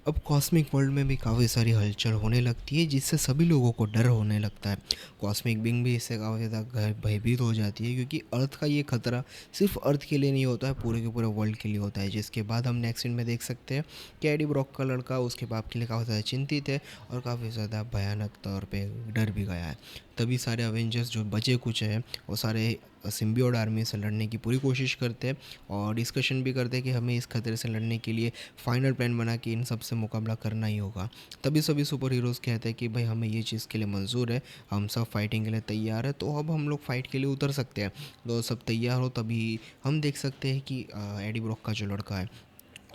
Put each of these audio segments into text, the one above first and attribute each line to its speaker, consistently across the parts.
Speaker 1: अब cosmic world में भी काफ़ी सारी हलचल होने लगती है जिससे सभी लोगों को डर होने लगता है। कॉस्मिक बीइंग भी इससे काफ़ी ज़्यादा भयभीत हो जाती है क्योंकि अर्थ का ये खतरा सिर्फ अर्थ के लिए नहीं होता है, पूरे के पूरे वर्ल्ड के लिए होता है। जिसके बाद हम नेक्स्ट सीन में देख सकते हैं कि एडी ब्रॉक का लड़का उसके बाप के लिए काफ़ी ज़्यादा चिंतित है और काफ़ी ज़्यादा भयानक तौर पे डर भी गया है। तभी सारे अवेंजर्स जो बचे कुछ हैं वो सारे सिम्बियोट आर्मी से लड़ने की पूरी कोशिश करते हैं और डिस्कशन भी करते हैं कि हमें इस खतरे से लड़ने के लिए फाइनल प्लान बना के इन सब से मुकाबला करना ही होगा। तभी सभी सुपर हीरोज़ कहते हैं कि भाई हमें ये चीज़ के लिए मंजूर है, हम सब फाइटिंग के लिए तैयार है, तो अब हम लोग फाइट के लिए उतर सकते हैं। तो सब तैयार हो तभी हम देख सकते हैं कि एडी ब्रॉक का जो लड़का है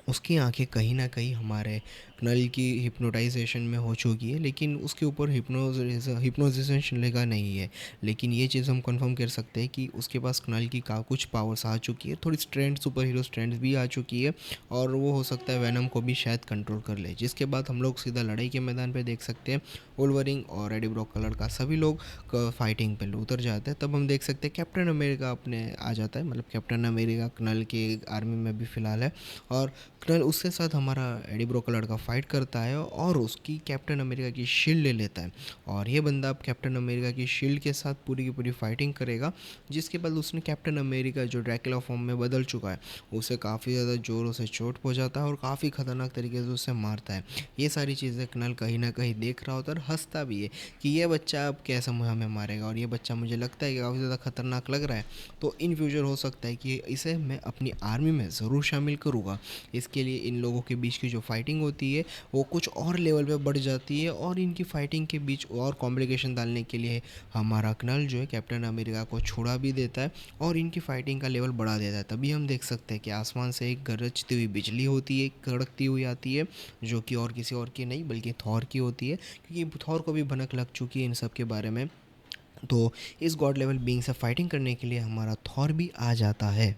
Speaker 1: उसकी आंखें कहीं ना कहीं हमारे नल की हिप्नोटाइजेशन में हो चुकी है, लेकिन उसके ऊपर हिप्नोटाइजेशन लगा नहीं है। लेकिन ये चीज़ हम कंफर्म कर सकते हैं कि उसके पास नल की का कुछ पावर्स आ चुकी है, थोड़ी स्ट्रेंथ सुपर हीरो स्ट्रेंथ भी आ चुकी है और वो हो सकता है वैनम को भी शायद कंट्रोल कर ले। जिसके बाद हम लोग सीधा लड़ाई के मैदान पे देख सकते हैं वोल्वरिन और एडी ब्रॉक का लड़का सभी लोग फाइटिंग पे उतर जाते हैं। तब हम देख सकते हैं कैप्टन अमेरिका अपने आ जाता है, मतलब कैप्टन अमेरिका नल के आर्मी में भी फ़िलहाल है और कर्नल उसके साथ हमारा एडी ब्रो का लड़का फाइट करता है और उसकी कैप्टन अमेरिका की शील्ड ले लेता है। और ये बंदा अब कैप्टन अमेरिका की शील्ड के साथ पूरी की पूरी फाइटिंग करेगा। जिसके बाद उसने कैप्टन अमेरिका जो ड्रैकुला फॉर्म में बदल चुका है उसे काफ़ी ज़्यादा ज़ोरों से चोट पहुंचाता है और काफ़ी ख़तरनाक तरीके से उसे मारता है। ये सारी चीज़ें कर्नल कहीं ना कहीं देख रहा होता है और हंसता भी है कि ये बच्चा अब कैसे हमें मारेगा, और ये बच्चा मुझे लगता है कि काफ़ी ज़्यादा खतरनाक लग रहा है। तो इन फ्यूचर हो सकता है कि इसे मैं अपनी आर्मी में ज़रूर शामिल करूँगा। इसके लिए इन लोगों के बीच की जो फाइटिंग होती है वो कुछ और लेवल पे बढ़ जाती है और इनकी फाइटिंग के बीच और कॉम्प्लिकेशन डालने के लिए हमारा कनल जो है कैप्टन अमेरिका को छुड़ा भी देता है और इनकी फाइटिंग का लेवल बढ़ा देता है। तभी हम देख सकते हैं कि आसमान से एक गरजती हुई बिजली होती है, कड़कती हुई आती है, जो कि और किसी और की नहीं बल्कि थॉर की होती है, क्योंकि थॉर को भी भनक लग चुकी है इन सब के बारे में। तो इस गॉड लेवल बीइंग से फाइटिंग करने के लिए हमारा थॉर भी आ जाता है,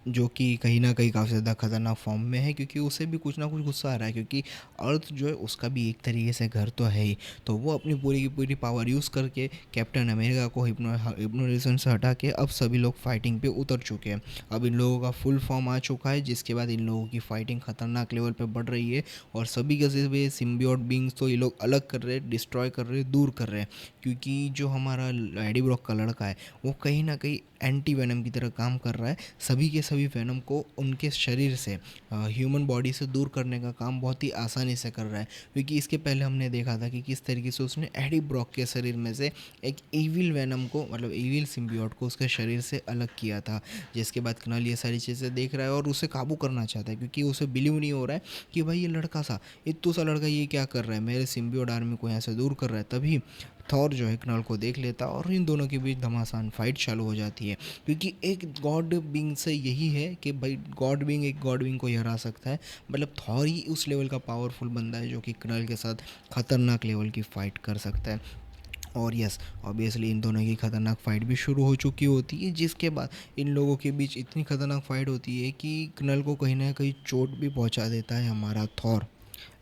Speaker 1: जो कि कहीं न कहीं काफ़ी ज़्यादा खतरनाक फ़ॉर्म में है, क्योंकि उसे भी कुछ ना कुछ गुस्सा आ रहा है, क्योंकि अर्थ जो है उसका भी एक तरीके से घर तो है ही। तो वो अपनी पूरी की पूरी पावर यूज़ करके कैप्टन अमेरिका को हिप्नोटिज़म से हटा के अब सभी लोग फाइटिंग पे उतर चुके हैं। अब इन लोगों का फुल फॉर्म आ चुका है, जिसके बाद इन लोगों की फाइटिंग खतरनाक लेवल पे बढ़ रही है और सभी के सभी सिम्बियोट बीइंग्स तो ये लोग अलग कर रहे हैं, डिस्ट्रॉय कर रहे हैं, दूर कर रहे हैं। क्योंकि जो हमारा एडी ब्रॉक का लड़का है वो कहीं न कहीं एंटी वेनम की तरह काम कर रहा है। सभी के सभी वेनम को उनके शरीर से, ह्यूमन बॉडी से दूर करने का काम बहुत ही आसानी से कर रहा है। क्योंकि इसके पहले हमने देखा था कि किस तरीके से उसने एडी ब्रॉक के शरीर में से एक ईविल वेनम को, मतलब ईविल सिम्बियोट को उसके शरीर से अलग किया था। जिसके बाद कनल ये सारी चीज़ें देख रहा है और उसे काबू करना चाहता है, क्योंकि उसे बिलीव नहीं हो रहा है कि भाई ये लड़का सा, इतू सा लड़का ये क्या कर रहा है, मेरे सिम्बियोट आर्मी को यहाँ से दूर कर रहा है। तभी थॉर जो है कनल को देख लेता और इन दोनों के बीच घमासान फाइट चालू हो जाती है। क्योंकि एक गॉड बीइंग से यही है कि भाई गॉड बीइंग एक गॉड बीइंग को ही हरा सकता है। मतलब थॉर ही उस लेवल का पावरफुल बंदा है जो कि कनल के साथ खतरनाक लेवल की फ़ाइट कर सकता है। और यस, ऑब्वियसली इन दोनों की खतरनाक फाइट भी शुरू हो चुकी होती है, जिसके बाद इन लोगों के बीच इतनी खतरनाक फाइट होती है कि कनल को कहीं ना कहीं चोट भी पहुंचा देता है हमारा थॉर।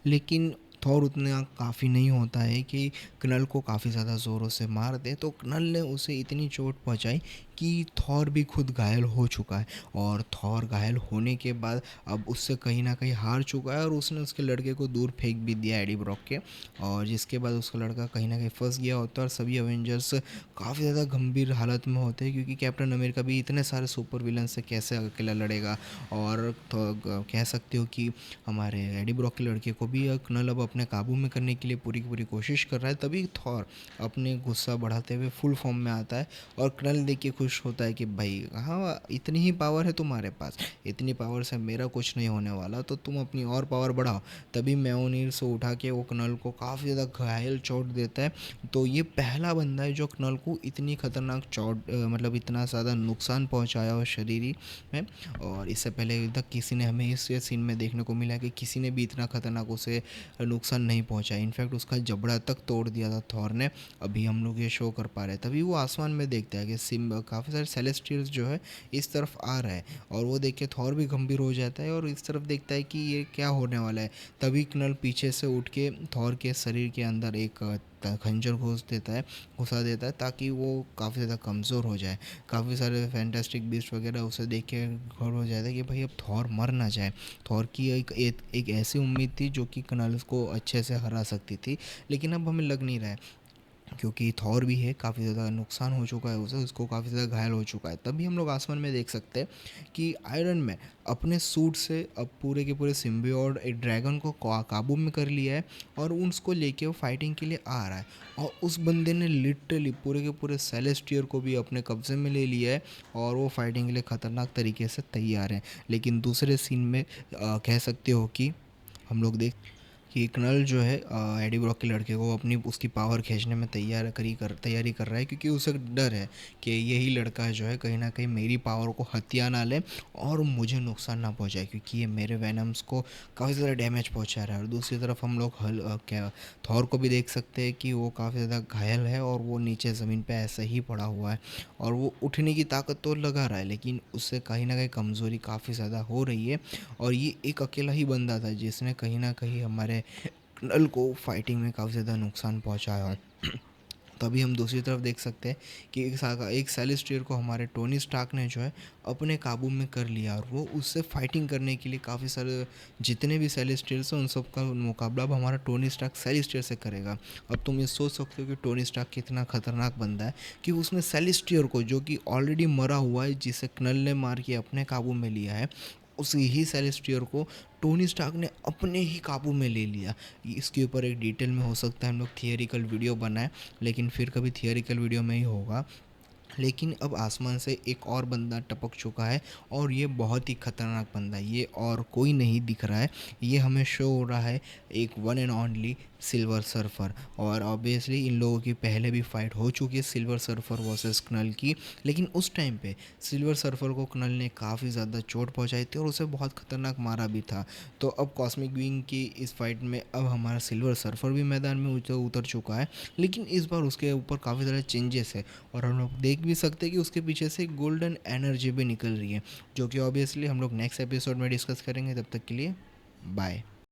Speaker 1: लेकिन थॉर उतना काफ़ी नहीं होता है कि कनल को काफ़ी ज़्यादा ज़ोरों से मार दे। तो कनल ने उसे इतनी चोट पहुंचाई कि थॉर भी खुद घायल हो चुका है और थॉर घायल होने के बाद अब उससे कहीं ना कहीं हार चुका है और उसने उसके लड़के को दूर फेंक भी दिया एडी ब्रॉक के। और जिसके बाद उसका लड़का कहीं ना कहीं फंस गया होता है और सभी अवेंजर्स काफ़ी ज़्यादा गंभीर हालत में होते हैं, क्योंकि कैप्टन अमेरिका भी इतने सारे सुपर विलन से कैसे अकेला लड़ेगा। और तो कह सकते हो कि हमारे एडी ब्रॉक के लड़के को भी नल अब अपने काबू में करने के लिए पूरी की पूरी कोशिश कर रहा है। तभी थॉर अपने गुस्सा बढ़ाते हुए फुल फॉर्म में आता है और कनल देख के खुश होता है कि भाई हाँ, इतनी ही पावर है तुम्हारे पास, इतनी पावर से मेरा कुछ नहीं होने वाला, तो तुम अपनी और पावर बढ़ाओ। तभी म्योनीर से उठा के वो कनल को काफ़ी ज़्यादा घायल चोट देता है। तो ये पहला बंदा है जो कनल को इतनी खतरनाक चोट, मतलब इतना ज़्यादा नुकसान पहुंचाया हो शरीरी में। और इससे पहले तक किसी ने हमें इस सीन में देखने को मिला कि किसी ने भी इतना खतरनाक उसे नुकसान नहीं पहुंचाया। इनफैक्ट उसका जबड़ा तक तोड़ दिया था थॉर ने। अभी हम लोग ये शो कर पा रहे हैं। तभी वो आसमान में देखता है कि सिम्बा का काफ़ी सारे सेलेस्टियल्स जो है इस तरफ आ रहा है, और वो देख के थॉर भी गंभीर हो जाता है और इस तरफ देखता है कि ये क्या होने वाला है। तभी knall पीछे से उठ के थॉर के शरीर के अंदर एक खंजर घुसा देता है ताकि वो काफ़ी ज़्यादा कमज़ोर हो जाए। काफ़ी सारे फैंटास्टिक बीस्ट वगैरह उसे देख के गौर हो जाता है कि भाई अब थॉर मर ना जाए। थॉर की एक ऐसी उम्मीद थी जो कि knall को अच्छे से हरा सकती थी, लेकिन अब हमें लग नहीं रहा है, क्योंकि थॉर भी है, काफ़ी ज़्यादा नुकसान हो चुका है उसे, उसको काफ़ी ज़्यादा घायल हो चुका है। तभी हम लोग आसमान में देख सकते हैं कि आयरन मैन अपने सूट से अब पूरे के पूरे सिम्बियोट एक ड्रैगन को काबू में कर लिया है और उसको लेके वो फाइटिंग के लिए आ रहा है। और उस बंदे ने लिटरली पूरे के पूरे सेलेस्टियर को भी अपने कब्जे में ले लिया है और वो फाइटिंग के लिए ख़तरनाक तरीके से तैयार है। लेकिन दूसरे सीन में कह सकते हो कि हम लोग देख कि knall जो है एडी ब्रॉक के लड़के को अपनी उसकी पावर खींचने में तैयारी कर रहा है, क्योंकि उसे डर है कि यही लड़का जो है कहीं ना कहीं मेरी पावर को हथिया ना ले और मुझे नुकसान ना पहुंचाए, क्योंकि ये मेरे वेनम्स को काफ़ी ज़्यादा डैमेज पहुंचा रहा है। और दूसरी तरफ हम लोग क्या थॉर को भी देख सकते हैं कि वो काफ़ी ज़्यादा घायल है और वो नीचे ज़मीन पे ऐसे ही पड़ा हुआ है और वो उठने की ताकत तो लगा रहा है, लेकिन उससे कहीं ना कहीं कमज़ोरी काफ़ी ज़्यादा हो रही है। और ये एक अकेला ही बंदा था जिसने कहीं ना कहीं हमारे knall को फाइटिंग में काफ़ी ज़्यादा नुकसान पहुंचाया है। तभी हम दूसरी तरफ देख सकते हैं कि एक सेलेस्टियर को हमारे टोनी स्टार्क ने जो है अपने काबू में कर लिया और वो उससे फाइटिंग करने के लिए काफ़ी सारे जितने भी सेलेस्टियर्स हैं उन सब का मुकाबला अब हमारा टोनी स्टार्क सेलेस्टियर से करेगा। अब तुम ये सोच सकते हो कि टोनी स्टार्क कितना खतरनाक बंदा है कि उसने सेलेस्टियर को, जो कि ऑलरेडी मरा हुआ है, जिसे knall ने मार के अपने काबू में लिया है, उसी ही सेलेस्टियर को टोनी स्टार्क ने अपने ही काबू में ले लिया। इसके ऊपर एक डिटेल में हो सकता है हम लोग थियरिकल वीडियो बनाएं, लेकिन फिर कभी थियरिकल वीडियो में ही होगा। लेकिन अब आसमान से एक और बंदा टपक चुका है और ये बहुत ही खतरनाक बंदा है। ये और कोई नहीं दिख रहा है, ये हमें शो हो रहा है एक one and only silver surfer. और ऑब्वियसली इन लोगों की पहले भी फाइट हो चुकी है सिल्वर सर्फर वर्सेस knall की, लेकिन उस टाइम पे सिल्वर सर्फर को knall ने काफ़ी ज़्यादा चोट पहुंचाई थी और उसे बहुत खतरनाक मारा भी था। तो अब कॉस्मिक बीइंग की इस फाइट में अब हमारा सिल्वर सर्फर भी मैदान में उतर चुका है, लेकिन इस बार उसके ऊपर काफ़ी ज़्यादा चेंजेस है और हम लोग देख भी सकते हैं कि उसके पीछे से गोल्डन एनर्जी भी निकल रही है, जो कि ऑब्वियसली हम लोग नेक्स्ट एपिसोड में डिस्कस करेंगे। तब तक के लिए बाय।